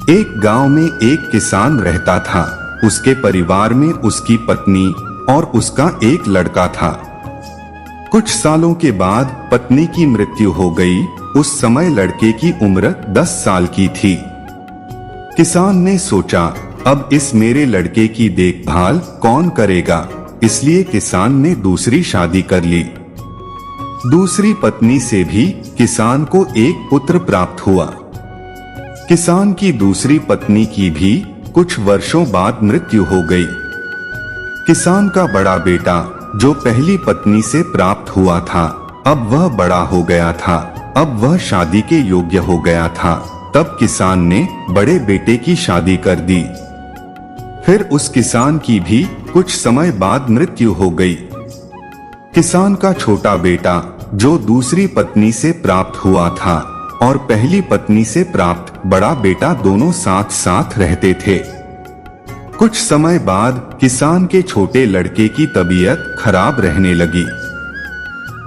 एक गांव में एक किसान रहता था। उसके परिवार में उसकी पत्नी और उसका एक लड़का था। कुछ सालों के बाद पत्नी की मृत्यु हो गई। उस समय लड़के की उम्र 10 साल की थी। किसान ने सोचा, अब इस मेरे लड़के की देखभाल कौन करेगा, इसलिए किसान ने दूसरी शादी कर ली। दूसरी पत्नी से भी किसान को एक पुत्र प्राप्त हुआ। किसान की दूसरी पत्नी की भी कुछ वर्षों बाद मृत्यु हो गई। किसान का बड़ा बेटा जो पहली पत्नी से प्राप्त हुआ था, अब वह बड़ा हो गया था। अब वह शादी के योग्य हो गया था। तब किसान ने बड़े बेटे की शादी कर दी। फिर उस किसान की भी कुछ समय बाद मृत्यु हो गई। किसान का छोटा बेटा जो दूसरी पत्नी से प्राप्त हुआ था और पहली पत्नी से प्राप्त बड़ा बेटा दोनों साथ साथ रहते थे। कुछ समय बाद किसान के छोटे लड़के की तबीयत खराब रहने लगी।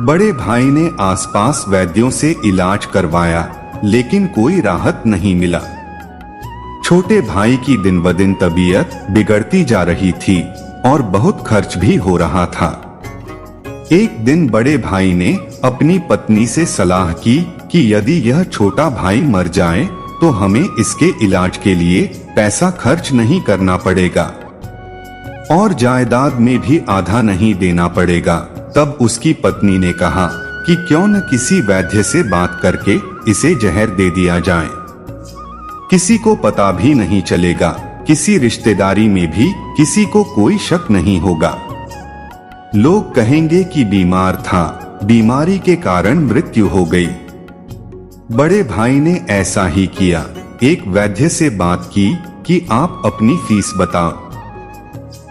बड़े भाई ने आसपास वैद्यों से इलाज करवाया, लेकिन कोई राहत नहीं मिला। छोटे भाई की दिन ब दिन तबीयत बिगड़ती जा रही थी और बहुत खर्च भी हो रहा था। एक दिन बड़े भाई ने अपनी पत्नी से सलाह की कि यदि यह छोटा भाई मर जाए तो हमें इसके इलाज के लिए पैसा खर्च नहीं करना पड़ेगा और जायदाद में भी आधा नहीं देना पड़ेगा। तब उसकी पत्नी ने कहा कि क्यों न किसी वैद्य से बात करके इसे जहर दे दिया जाए। किसी को पता भी नहीं चलेगा, किसी रिश्तेदारी में भी किसी को कोई शक नहीं होगा। लोग कहेंगे कि बीमार था, बीमारी के कारण मृत्यु हो गई। बड़े भाई ने ऐसा ही किया। एक वैद्य से बात की कि आप अपनी फीस बताओ।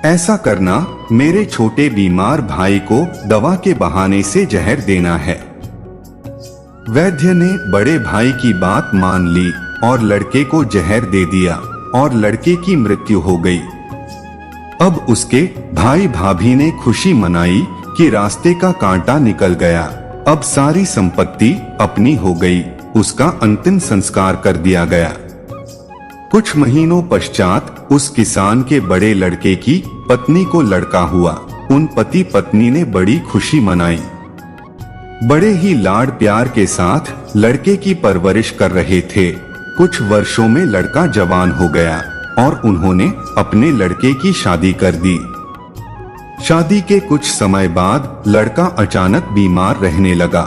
ऐसा करना, मेरे छोटे बीमार भाई को दवा के बहाने से जहर देना है। वैद्य ने बड़े भाई की बात मान ली और लड़के को जहर दे दिया और लड़के की मृत्यु हो गई। अब उसके भाई भाभी ने खुशी मनाई कि रास्ते का कांटा निकल गया। अब सारी संपत्ति अपनी हो गई। उसका अंतिम संस्कार कर दिया गया। कुछ महीनों पश्चात उस किसान के बड़े लड़के की पत्नी को लड़का हुआ। उन पति पत्नी ने बड़ी खुशी मनाई। बड़े ही लाड प्यार के साथ लड़के की परवरिश कर रहे थे। कुछ वर्षों में लड़का जवान हो गया और उन्होंने अपने लड़के की शादी कर दी। शादी के कुछ समय बाद लड़का अचानक बीमार रहने लगा।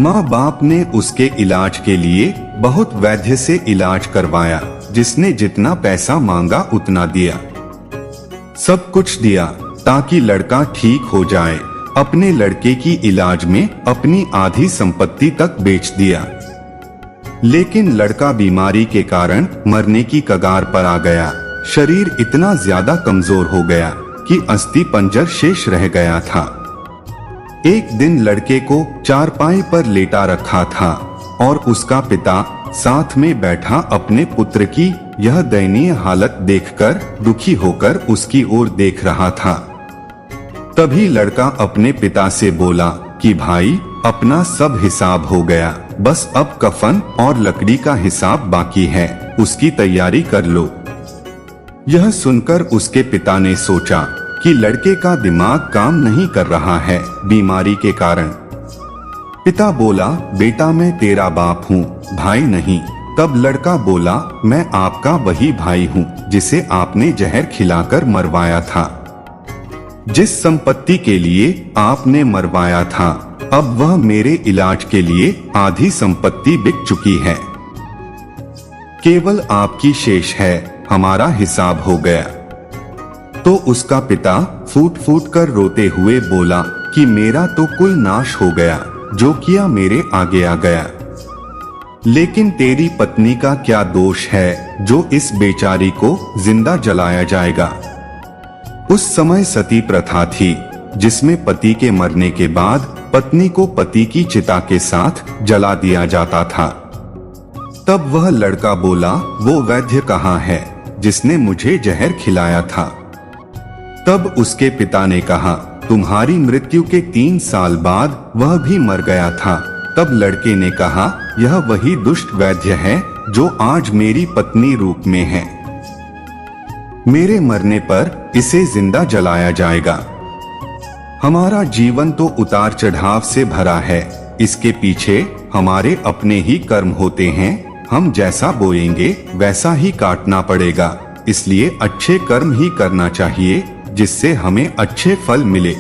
माँ बाप ने उसके इलाज के लिए बहुत वैद्य से इलाज करवाया, जिसने जितना पैसा मांगा उतना दिया। सब कुछ दिया ताकि लड़का ठीक हो जाए। अपने लड़के की इलाज में अपनी आधी संपत्ति तक बेच दिया। लेकिन लड़का बीमारी के कारण मरने की कगार पर आ गया। शरीर इतना ज्यादा कमजोर हो गया कि अस्थि पंजर शेष रह गया था। एक दिन लड़के को चारपाई पर लेटा रखा था और उसका पिता साथ में बैठा अपने पुत्र की यह दयनीय हालत देखकर दुखी होकर उसकी ओर देख रहा था। तभी लड़का अपने पिता से बोला कि भाई, अपना सब हिसाब हो गया, बस अब कफन और लकड़ी का हिसाब बाकी है, उसकी तैयारी कर लो। यह सुनकर उसके पिता ने सोचा कि लड़के का दिमाग काम नहीं कर रहा है बीमारी के कारण। पिता बोला, बेटा मैं तेरा बाप हूँ, भाई नहीं। तब लड़का बोला, मैं आपका वही भाई हूँ जिसे आपने जहर खिलाकर मरवाया था। जिस संपत्ति के लिए आपने मरवाया था, अब वह मेरे इलाज के लिए आधी संपत्ति बिक चुकी है। केवल आपकी शेष है, हमारा हिसाब हो गया। तो उसका पिता फूट फूट कर रोते हुए बोला कि मेरा तो कुल नाश हो गया, जो किया मेरे आगे आ गया। लेकिन तेरी पत्नी का क्या दोष है जो इस बेचारी को जिंदा जलाया जाएगा। उस समय सती प्रथा थी, जिसमें पति के मरने के बाद पत्नी को पति की चिता के साथ जला दिया जाता था। तब वह लड़का बोला, वो वैद्य कहाँ है जिसने मुझे जहर खिलाया था। तब उसके पिता ने कहा, तुम्हारी मृत्यु के 3 साल बाद वह भी मर गया था। तब लड़के ने कहा, यह वही दुष्ट वैद्य है जो आज मेरी पत्नी रूप में है। मेरे मरने पर इसे जिंदा जलाया जाएगा। हमारा जीवन तो उतार चढ़ाव से भरा है, इसके पीछे हमारे अपने ही कर्म होते हैं। हम जैसा बोएंगे वैसा ही काटना पड़ेगा, इसलिए अच्छे कर्म ही करना चाहिए जिससे हमें अच्छे फल मिले।